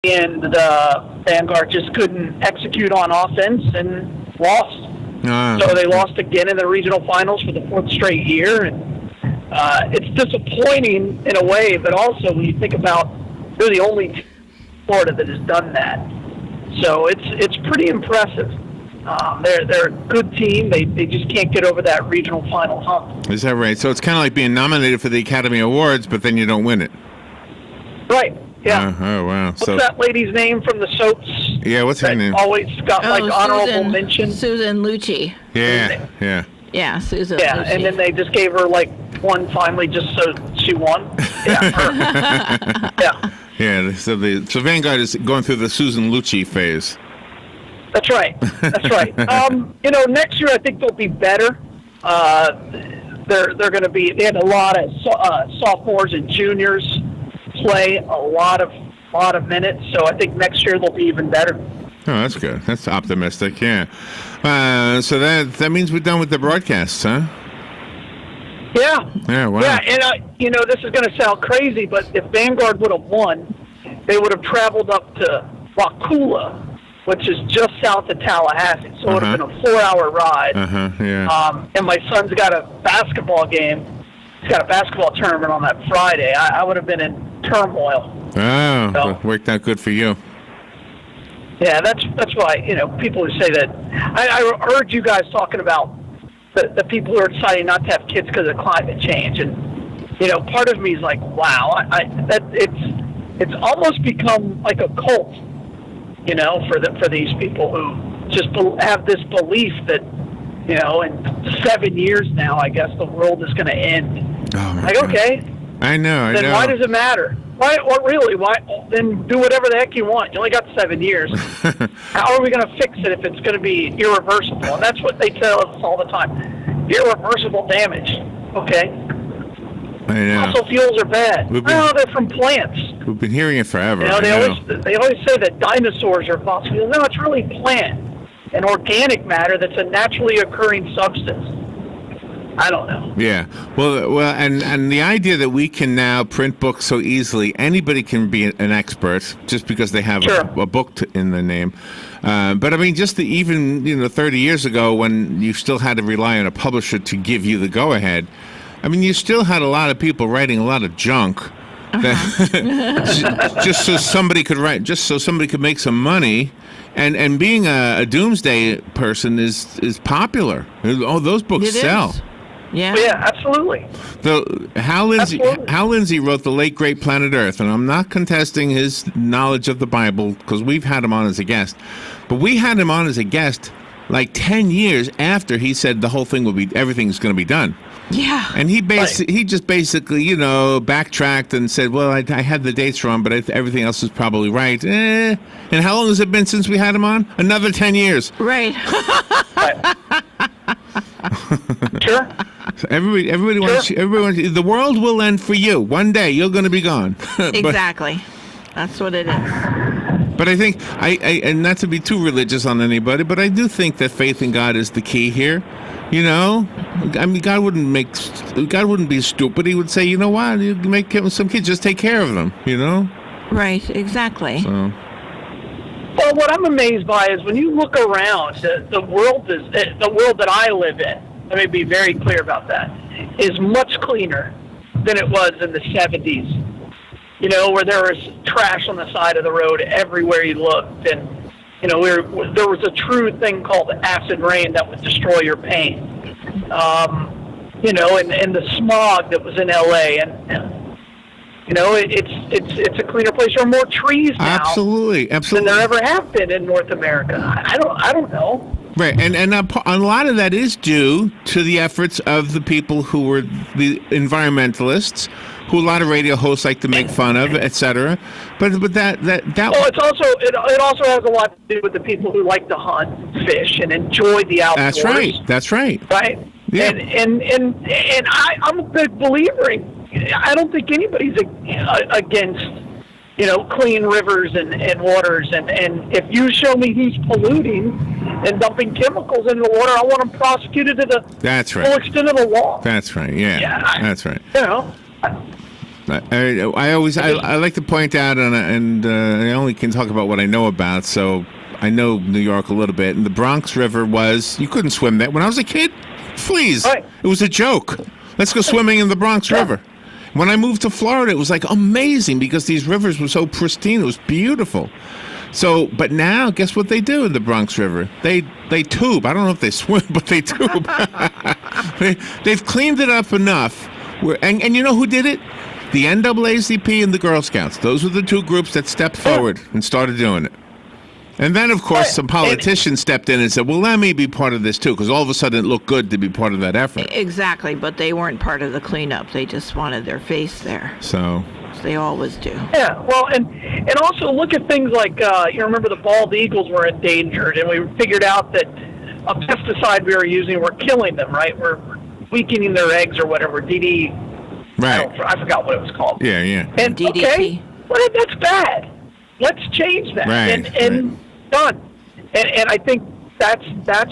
and the Vanguard just couldn't execute on offense and lost. So they lost again in the regional finals for the fourth straight year, and it's disappointing in a way, but also when you think about they're the only team in Florida that has done that. So it's pretty impressive. They're a good team. They just can't get over that regional final hump. Is that right? So it's kind of like being nominated for the Academy Awards, but then you don't win it. Right. Yeah. Oh wow. What's that lady's name from the soaps? Yeah. What's her name? Always got honorable mention. Susan Lucci. Yeah. Yeah, Susan. Yeah, Lucci. and then they just gave her one finally just so she won. Yeah. Her. Yeah. Yeah. So Vanguard is going through the Susan Lucci phase. That's right. That's right. Next year I think they'll be better. They're going to be. They had a lot of sophomores and juniors play a lot of minutes, so I think next year they'll be even better. Oh, that's good. That's optimistic. Yeah. So that means we're done with the broadcasts, huh? Yeah. Yeah. Wow. Yeah, and this is going to sound crazy, but if Vanguard would have won, they would have traveled up to Wakulla, which is just south of Tallahassee. So it would have been a 4-hour ride. Yeah. And my son's got a basketball game. He's got a basketball tournament on that Friday. I would have been in turmoil. Oh, so, worked out good for you. Yeah, that's why, people who say that. I heard you guys talking about the people who are deciding not to have kids because of climate change. And, part of me is like, wow, it's almost become like a cult, for these people who just have this belief that, in 7 years now, I guess the world is going to end. Oh, my God. Okay. I know. Then why does it matter? Why? Then do whatever the heck you want. You only got 7 years. How are we going to fix it if it's going to be irreversible? And that's what they tell us all the time. Irreversible damage. Okay. I know. Fossil fuels are bad. They're from plants. We've been hearing it forever. They always say that dinosaurs are fossil fuels. No, it's really plant and organic matter that's a naturally occurring substance. I don't know. Yeah. Well, and the idea that we can now print books so easily, anybody can be an expert just because they have a book in the name. But I mean, just even 30 years ago, when you still had to rely on a publisher to give you the go-ahead, I mean, you still had a lot of people writing a lot of junk. Just so somebody could write, just so somebody could make some money. And being a Doomsday person is popular. Oh, those books sell. Yeah. Yeah, absolutely. Hal Lindsey wrote The Late Great Planet Earth, and I'm not contesting his knowledge of the Bible because we've had him on as a guest. But we had him on as a guest like 10 years after he said the whole thing everything's going to be done. Yeah. And he just basically, backtracked and said, well, I had the dates wrong, but everything else is probably right. And how long has it been since we had him on? Another 10 years. Right. Sure. So everybody wants the world will end for you. One day you're going to be gone. Exactly. That's what it is. But I think and not to be too religious on anybody, but I do think that faith in God is the key here. I mean, God wouldn't be stupid. He would say, you know what, you make some kids, just take care of them. Right. Exactly. So. Well, what I'm amazed by is when you look around, the world that I live in. Let me be very clear about that. Is much cleaner than it was in the 70s. Where there was trash on the side of the road everywhere you looked, and there was a true thing called acid rain that would destroy your pain. And the smog that was in LA, and it's a cleaner place. There are more trees now, absolutely, than there ever have been in North America. I don't know. Right, and a lot of that is due to the efforts of the people who were the environmentalists, who a lot of radio hosts like to make fun of, etc. But that. Well, it also has a lot to do with the people who like to hunt, fish, and enjoy the outdoors. That's right. Right. Yeah. And I'm a big believer in. I don't think anybody's against clean rivers and waters. And if you show me who's polluting and dumping chemicals into the water, I want them prosecuted to the full extent of the law. That's right. Yeah. That's right. I like to point out, and I only can talk about what I know about. So I know New York a little bit, and the Bronx River you couldn't swim there when I was a kid. Please, right. It was a joke. Let's go swimming in the Bronx River. When I moved to Florida, it was like amazing because these rivers were so pristine. It was beautiful. So, but now, guess what they do in the Bronx River? They tube. I don't know if they swim, but they tube. They've cleaned it up enough. And you know who did it? The NAACP and the Girl Scouts. Those were the two groups that stepped forward and started doing it. And then, of course, some politicians stepped in and said, well, let me be part of this, too, because all of a sudden it looked good to be part of that effort. Exactly, but they weren't part of the cleanup. They just wanted their face there. So they always do. Yeah, well, and also look at things like, you remember the bald eagles were endangered, and we figured out that a pesticide we were using, we're killing them, right? We're weakening their eggs or whatever, DD. Right. I forgot what it was called. Yeah. And, DDT. okay, well, that's bad. Let's change that. Right, and done. And I think that's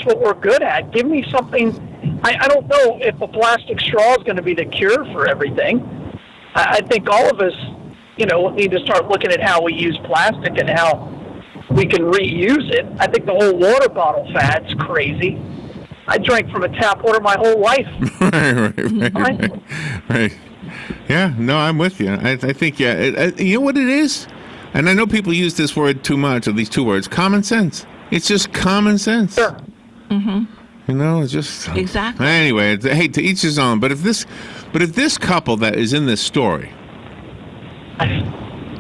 what we're good at. Give me something. I don't know if a plastic straw is going to be the cure for everything. I think all of us, need to start looking at how we use plastic and how we can reuse it. I think the whole water bottle fad's crazy. I drank from a tap water my whole life. Right. Yeah, no, I'm with you. I think, you know what it is? And I know people use this word too much, or these two words, common sense. It's just common sense. Sure. Mm-hmm. It's just... Exactly. Anyway, hey, to each his own. But if this couple that is in this story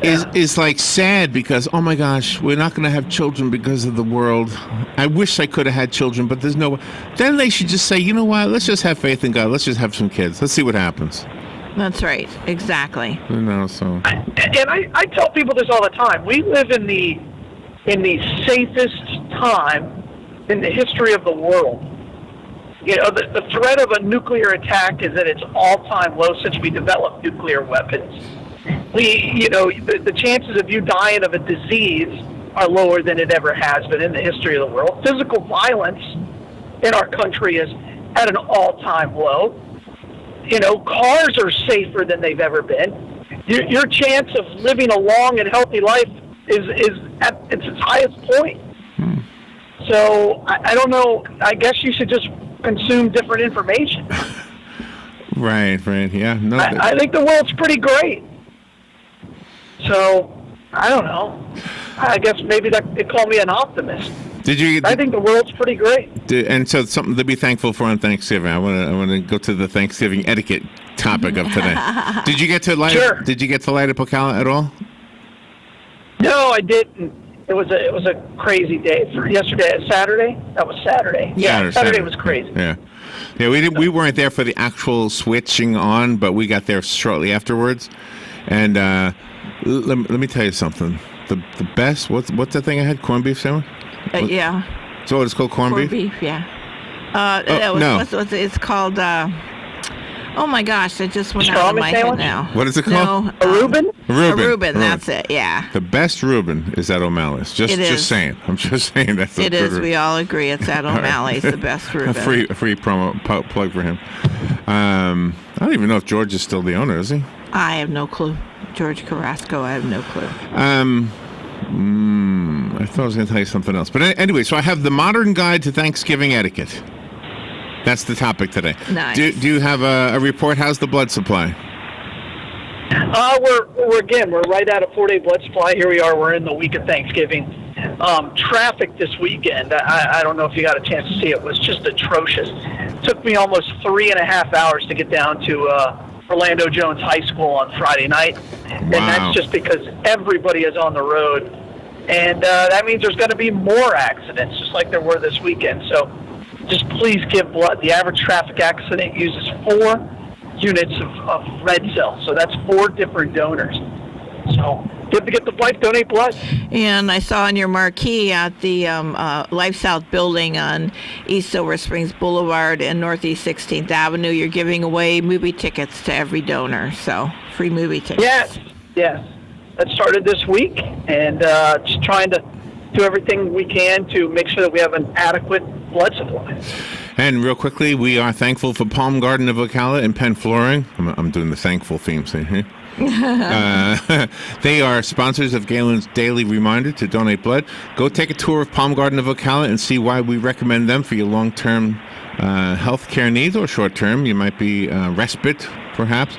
is like sad because, oh my gosh, we're not going to have children because of the world. I wish I could have had children, but there's no way. Then they should just say, you know what? Let's just have faith in God. Let's just have some kids. Let's see what happens. That's right. Exactly. So. And I tell people this all the time. We live in the safest time in the history of the world. The threat of a nuclear attack is at its all-time low since we developed nuclear weapons. The chances of you dying of a disease are lower than it ever has been in the history of the world. Physical violence in our country is at an all-time low. Cars are safer than they've ever been. Your chance of living a long and healthy life is at its highest point. So I don't know. I guess you should just consume different information. Right. Yeah. No. I think the world's pretty great. So I don't know. I guess maybe they call me an optimist. I think the world's pretty great. And so something to be thankful for on Thanksgiving. I want to go to the Thanksgiving etiquette topic of today. Did you get to light? Sure. Did you get to light a Pocala at all? No, I didn't. It was a crazy day. For yesterday, Saturday. That was Saturday. Yeah, Saturday was crazy. Yeah. We weren't there for the actual switching on, but we got there shortly afterwards. And let me tell you something. The best. What's that thing I had? Corned beef sandwich. Yeah. So it's called corned beef? Yeah. No. It's called, oh my gosh, it just went out of my head now. What is it called? No, a Reuben? A Reuben, that's it, yeah. The best Reuben is at O'Malley's. Just saying. I'm just saying that's it is. We all agree it's at O'Malley's, the best Reuben. A free promo plug for him. I don't even know if George is still the owner, is he? I have no clue. George Carrasco, I have no clue. I thought I was going to tell you something else. But anyway, so I have the modern guide to Thanksgiving etiquette. That's the topic today. Nice. Do you have a report? How's the blood supply? We're right at a 4-day blood supply. Here we are. We're in the week of Thanksgiving. Traffic this weekend, I don't know if you got a chance to see it, was just atrocious. It took me almost 3.5 hours to get down to Orlando Jones High School on Friday night. And that's just because everybody is on the road. And that means there's going to be more accidents, just like there were this weekend. So just please give blood. The average traffic accident uses 4 units of red cells. So that's 4 different donors. So good to get the blood, donate blood. And I saw on your marquee at the Life South building on East Silver Springs Boulevard and Northeast 16th Avenue, you're giving away movie tickets to every donor. So free movie tickets. Yes. That started this week, and just trying to do everything we can to make sure that we have an adequate blood supply. And real quickly, we are thankful for Palm Garden of Ocala and Penn Flooring. I'm doing the thankful theme thing here. They are sponsors of Galen's daily reminder to donate blood. Go take a tour of Palm Garden of Ocala and see why we recommend them for your long-term health care needs, or short-term. You might be respite, perhaps.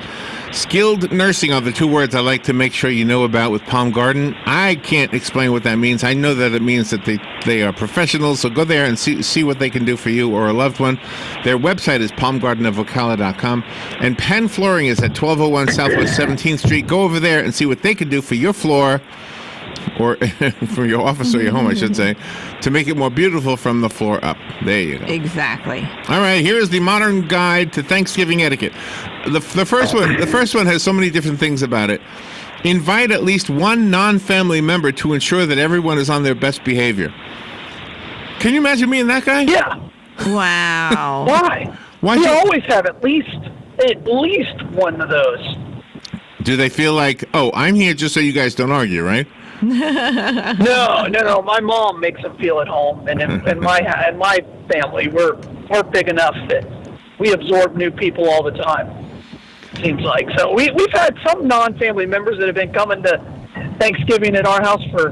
Skilled nursing are the two words I like to make sure you know about with Palm Garden. I can't explain what that means. I know that it means that they are professionals, so go there and see what they can do for you or a loved one. Their website is palmgardenofocala.com. And Penn Flooring is at 1201 Southwest 17th Street. Go over there and see what they can do for your floor, or for your office or your home, I should say, to make it more beautiful from the floor up. There you go. Exactly. All right, here is the modern guide to Thanksgiving etiquette. The first one has so many different things about it. Invite at least one non-family member to ensure that everyone is on their best behavior. Can you imagine being that guy? Yeah. Wow. Why? Why'd You you- always have at least one of those. Do they feel like, oh, I'm here just so you guys don't argue, right? No. My mom makes them feel at home, and in my family, we're big enough that we absorb new people all the time. Seems like so. We've had some non-family members that have been coming to Thanksgiving at our house for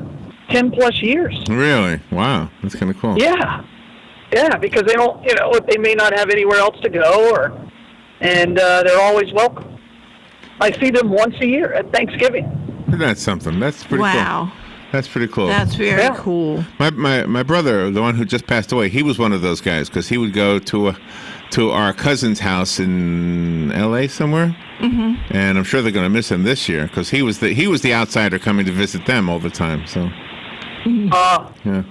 10+ years. Really? Wow, that's kind of cool. Yeah, because they don't, they may not have anywhere else to go, and they're always welcome. I see them once a year at Thanksgiving. That's something. That's pretty cool. Wow. That's pretty cool. That's very cool. My brother, the one who just passed away, he was one of those guys because he would go to our cousin's house in L.A. somewhere, and I'm sure they're going to miss him this year because he was the outsider coming to visit them all the time. So yeah,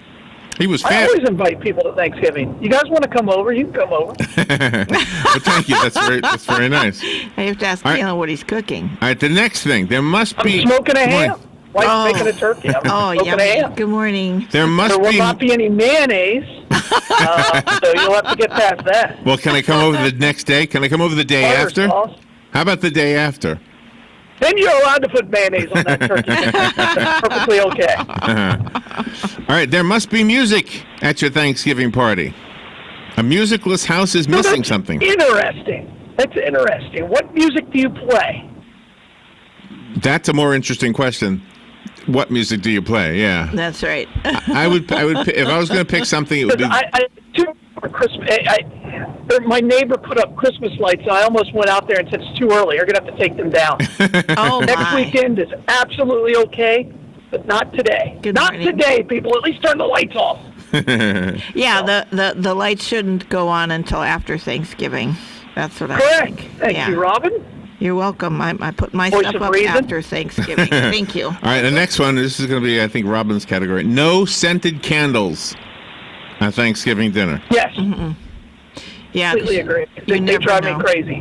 he was. I always invite people to Thanksgiving. You guys want to come over? You can come over. Well, thank you. That's very nice. I have to ask Galen what he's cooking. All right, the next thing, there must be. I'm smoking a ham. Wife's making a turkey. I'm smoking yummy. a ham. Good morning. There There will not be any mayonnaise, so you'll have to get past that. Well, can I come over the next day? Can I come over the day Butter after? sauce. How about the day after? Then you're allowed to put mayonnaise on that turkey. That's perfectly okay. All right, there must be music at your Thanksgiving party. A musicless house is missing That's something. Interesting. That's interesting. What music do you play? That's a more interesting question. What music do you play? Yeah, That's right. I would. If I was going to pick something, it would be. For Christmas, my neighbor put up Christmas lights, and I almost went out there and said, it's too early. You're going to have to take them down. Oh, Next my. weekend is absolutely okay, but not today. Good not morning. today, people. At least turn the lights off. Yeah, the lights shouldn't go on until after Thanksgiving. That's what I Correct. think. Thank Yeah. you, Robin. You're welcome. I put my Voice stuff of up reason. after Thanksgiving. Thank you. All right, the next one. This is going to be, I think, Robin's category. No scented candles at Thanksgiving dinner. Yes. Yeah, Completely agree. They never drive know. me crazy.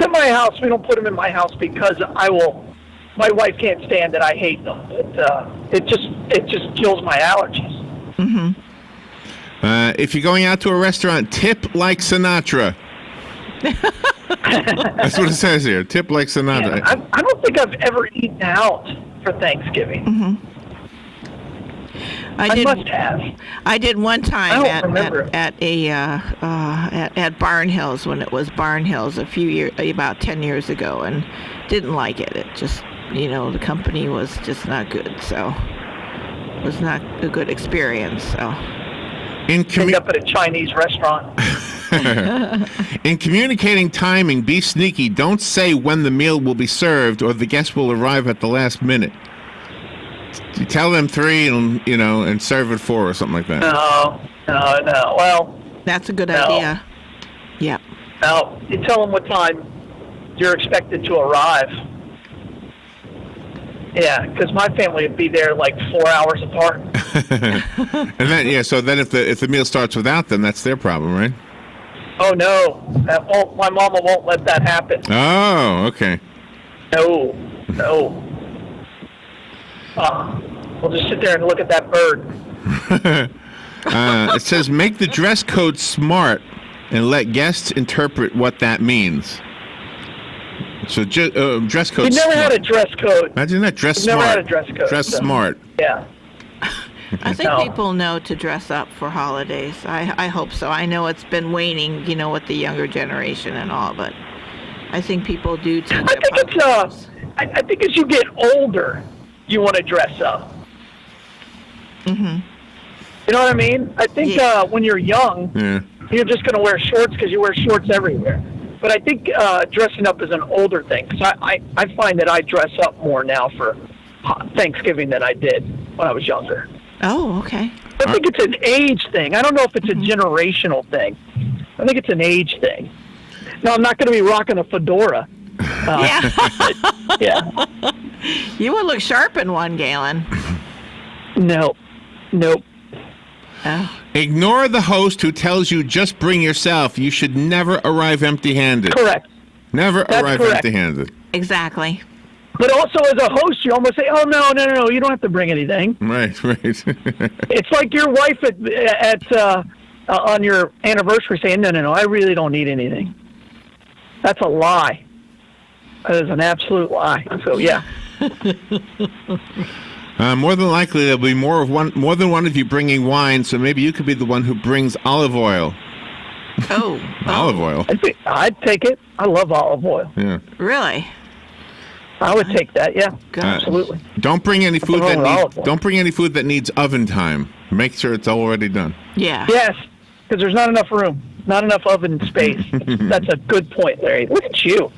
In my house, we don't put them in my house because my wife can't stand it. I hate them. It just kills my allergies. If you're going out to a restaurant, tip like Sinatra. That's what it says here. Tip like Sinatra. Yeah, I don't think I've ever eaten out for Thanksgiving. I must have. I did one time I don't remember. at Barn Hills when it was Barn Hills about 10 years ago, and didn't like it. It just, the company was just not good, so it was not a good experience. So End up at a Chinese restaurant. In communicating timing, be sneaky. Don't say when the meal will be served or the guest will arrive at the last minute. You tell them 3 and serve at 4 or something like that. No. Well, that's a good idea. Yep. no. You tell them what time you're expected to arrive. Yeah, because my family would be there like 4 hours apart. And then, so then if the meal starts without them, that's their problem, right? Oh no, my mama won't let that happen. Oh, okay. No. We'll just sit there and look at that bird. It says make the dress code smart and let guests interpret what that means. So dress code. We never smart. had a dress code. Imagine that. Dress We've smart. never had a dress code. Dress so, smart. Yeah. I think No. people know to dress up for holidays. I hope so. I know it's been waning, with the younger generation and all, but I think people do tend I to. think I think as you get older, you want to dress up. Mm-hmm. You know what I mean? I think when you're young, you're just going to wear shorts because you wear shorts everywhere. But I think dressing up is an older thing. Because I find that I dress up more now for Thanksgiving than I did when I was younger. Oh, okay. I think it's an age thing. I don't know if it's a generational thing. I think it's an age thing. No, I'm not going to be rocking a fedora. Yeah. You would look sharp in one, Galen. Nope. Oh. Ignore the host who tells you just bring yourself. You should never arrive empty-handed. Correct. Never That's arrive correct. empty-handed. Exactly. But also as a host, you almost say, "Oh no, you don't have to bring anything." Right. It's like your wife at on your anniversary saying, "No, I really don't need anything." That's a lie. That is an absolute lie. So yeah. More than likely, there'll be more than one of you bringing wine, so maybe you could be the one who brings olive oil. Oh. Olive oil. I'd take it. I love olive oil. Yeah. Really? I would take that. Yeah, absolutely. Don't bring any food wrong with olive oil? Don't bring any food that needs oven time. Make sure it's already done. Yeah. Yes, because there's not enough room, not enough oven space. That's a good point, Larry. Look at you.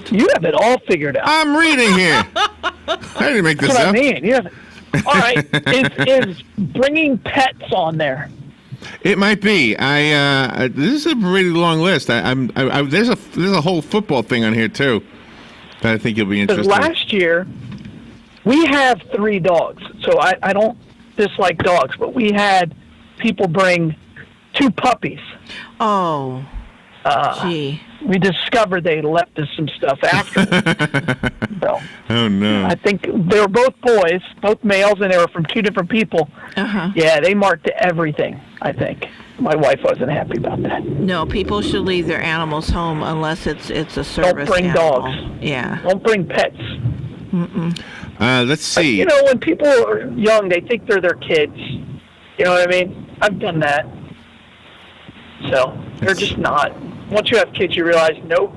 You have it all figured out. I'm reading here. I didn't make this That's what up. I mean. You have it. All right. Is bringing pets on there? It might be. This is a really long list. There's a whole football thing on here too that I think you'll be interested. Because last year we have 3 dogs, so I don't dislike dogs, but we had people bring 2 puppies. Oh. Gee. We discovered they left us some stuff after. So, Oh no. I think they were both boys, both males, and they were from 2 different people. Uh-huh. Yeah, they marked everything, I think. My wife wasn't happy about that. No, people should leave their animals home unless it's a service bring animal. dogs. Yeah. Don't bring pets. Let's see. You know, when people are young, they think they're their kids. You know what I mean? I've done that. So, they're just not. Once you have kids, you realize, nope.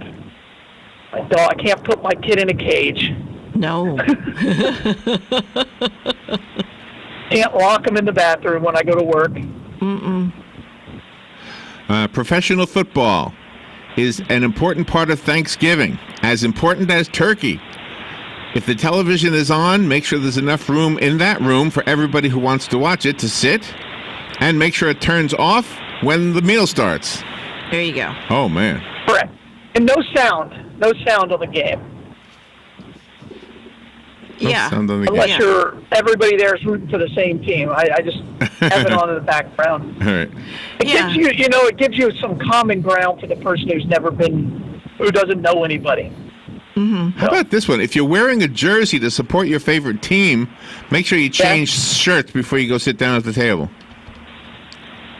My dog, I can't put my kid in a cage. No. Can't lock them in the bathroom when I go to work. Mm-mm. Professional football is an important part of Thanksgiving, as important as turkey. If the television is on, make sure there's enough room in that room for everybody who wants to watch it to sit, and make sure it turns off when the meal starts. There you go. Oh, man. Correct. And no sound on the game. Yeah. Sound on the Unless game. you're everybody there is rooting for the same team. I just have it on in the background. All right. It Yeah. gives you, it gives you some common ground for the person who doesn't know anybody. How about this one? If you're wearing a jersey to support your favorite team, make sure you change shirts before you go sit down at the table.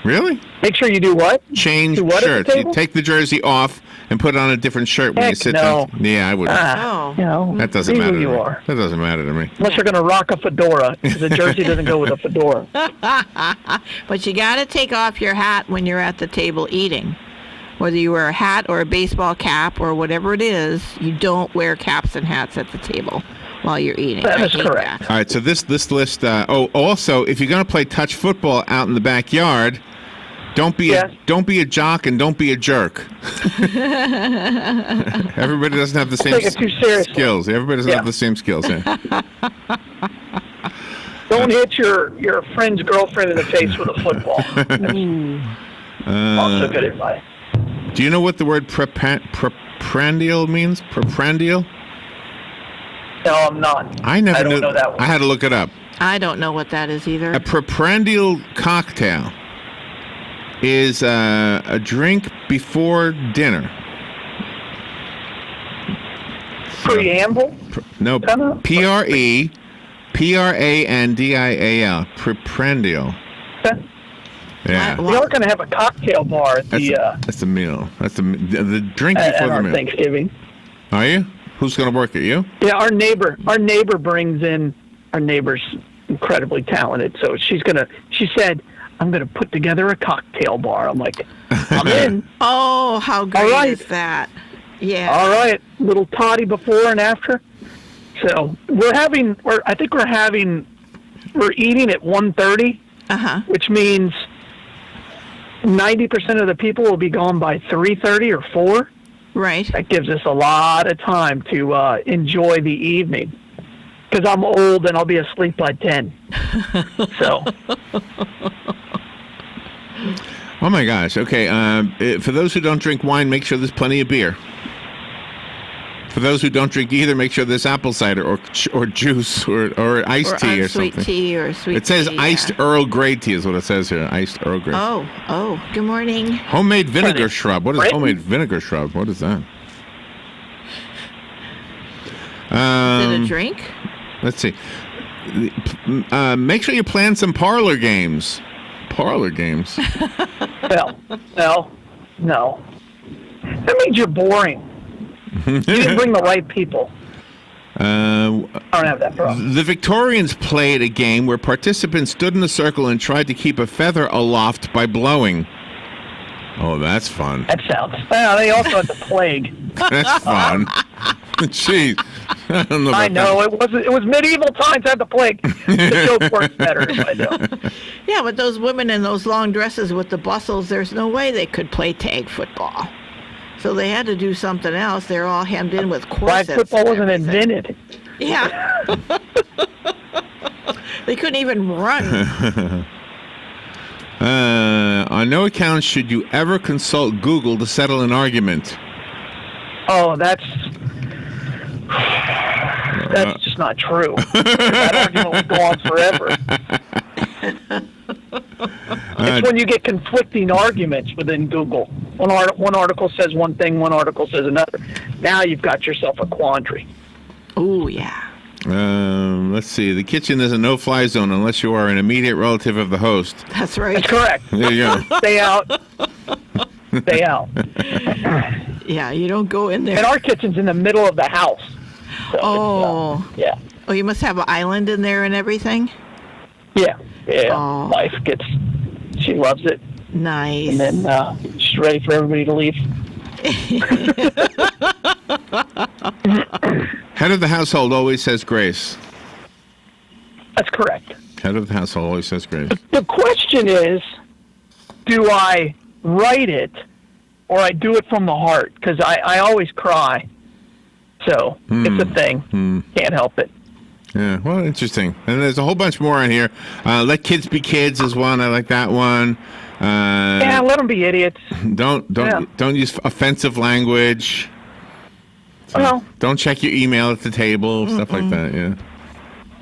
Really? Make sure you do what? Change Do what at the shirts. You table? take the jersey off and put on a different shirt when you Heck sit no. down. Yeah, I wouldn't. Oh. That doesn't be matter who to you me. are. That doesn't matter to me. Unless you're going to rock a fedora, because a jersey doesn't go with a fedora. But you got to take off your hat when you're at the table eating. Whether you wear a hat or a baseball cap or whatever it is, you don't wear caps and hats at the table while you're eating. That I is hate correct. that. All right, so this list. Also, if you're going to play touch football out in the backyard, don't be a jock and don't be a jerk. Everybody doesn't have the same take it too seriously. skills. Everybody doesn't have the same skills. Yeah. Don't hit your friend's girlfriend in the face with a football. Also good advice. Do you know what the word preprandial means? Preprandial? No, I'm not. I never don't knew. know that one. I had to look it up. I don't know what that is either. A preprandial cocktail is a drink before dinner. Preamble? No, Kinda? Preprandial. Preprandial. Okay. Yeah. We are going to have a cocktail bar at That's the meal. That's the drink at before the our meal. Thanksgiving. Are you? Who's going to work it? You? Yeah, our neighbor brings in. Our neighbor's incredibly talented, so she said, "I'm gonna put together a cocktail bar." I'm like, "I'm in." Oh, how great right. is that? Yeah. All right, little toddy before and after. So we're eating at 1:30, which means 90% of the people will be gone by 3:30 or 4. Right. That gives us a lot of time to enjoy the evening. Because I'm old and I'll be asleep by 10. So. Oh my gosh. Okay. For those who don't drink wine, make sure there's plenty of beer. For those who don't drink either, make sure there's apple cider or juice or iced tea or something. Sweet tea or sweet tea. It says iced Earl Grey tea is what it says here. Iced Earl Grey. Oh, good morning. Homemade vinegar shrub. What is homemade vinegar shrub? What is that? Is it a drink? Let's see. Make sure you plan some parlor games. Parlor games. No. That means you're boring. You didn't bring the right people. I don't have that problem. The Victorians played a game where participants stood in a circle and tried to keep a feather aloft by blowing. Oh, that's fun. That sounds. Well, they also had the plague. That's fun. Jeez. I don't know. I know it was medieval times. Had the plague. The joke works better if I know. Yeah, but those women in those long dresses with the bustles, there's no way they could play tag football. So they had to do something else. They're all hemmed in with corsets. Flag football wasn't invented. Yeah. They couldn't even run. On no account should you ever consult Google to settle an argument. Oh, that's just not true. That argument would go on forever. It's when you get conflicting arguments within Google. One article says one thing, one article says another. Now you've got yourself a quandary. Oh, yeah. Let's see. The kitchen is a no-fly zone unless you are an immediate relative of the host. That's right. That's correct. There you go. Stay out. Stay out. Yeah, you don't go in there. And our kitchen's in the middle of the house. So yeah. Oh, you must have an island in there and everything? Yeah. Oh. Wife she loves it. Nice. And then she's ready for everybody to leave. Head of the household always says grace. That's correct. Head of the household always says grace. The question is, do I write it or I do it from the heart? Because I always cry. So it's a thing. Can't help it. Yeah, well, interesting. And there's a whole bunch more on here. Let kids be kids is one. I like that one. Yeah, let them be idiots. Don't use offensive language. Well, don't check your email at the table, stuff like that. Yeah.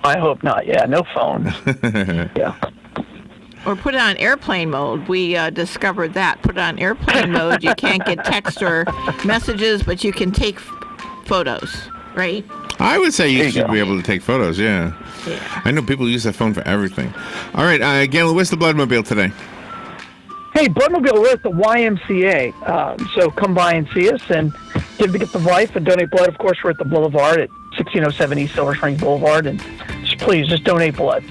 I hope not. Yeah, no phone. Yeah. Or put it on airplane mode. We discovered that. Put it on airplane mode. You can't get text or messages, but you can take photos, right? I would say you should be able to take photos, yeah. I know people use their phone for everything. All right, Galen, where's the Bloodmobile today? Hey, Bloodmobile, we're at the YMCA, so come by and see us and get the wife and donate blood. Of course, we're at the Boulevard at 1607 East Silver Springs Boulevard, and please just donate blood.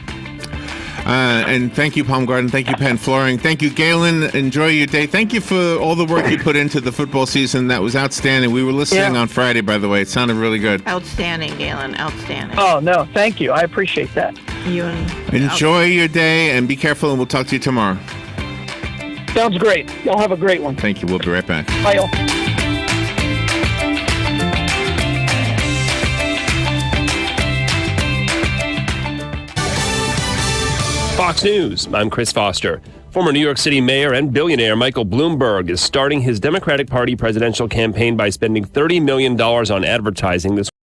And thank you, Palm Garden. Thank you, Penn Flooring. Thank you, Galen. Enjoy your day. Thank you for all the work you put into the football season. That was outstanding. We were listening on Friday, by the way. It sounded really good. Outstanding, Galen. Outstanding. Oh, no. Thank you. I appreciate that. Enjoy your day and be careful, and we'll talk to you tomorrow. Sounds great. Y'all have a great one. Thank you. We'll be right back. Bye, y'all. Fox News, I'm Chris Foster. Former New York City mayor and billionaire Michael Bloomberg is starting his Democratic Party presidential campaign by spending $30 million on advertising this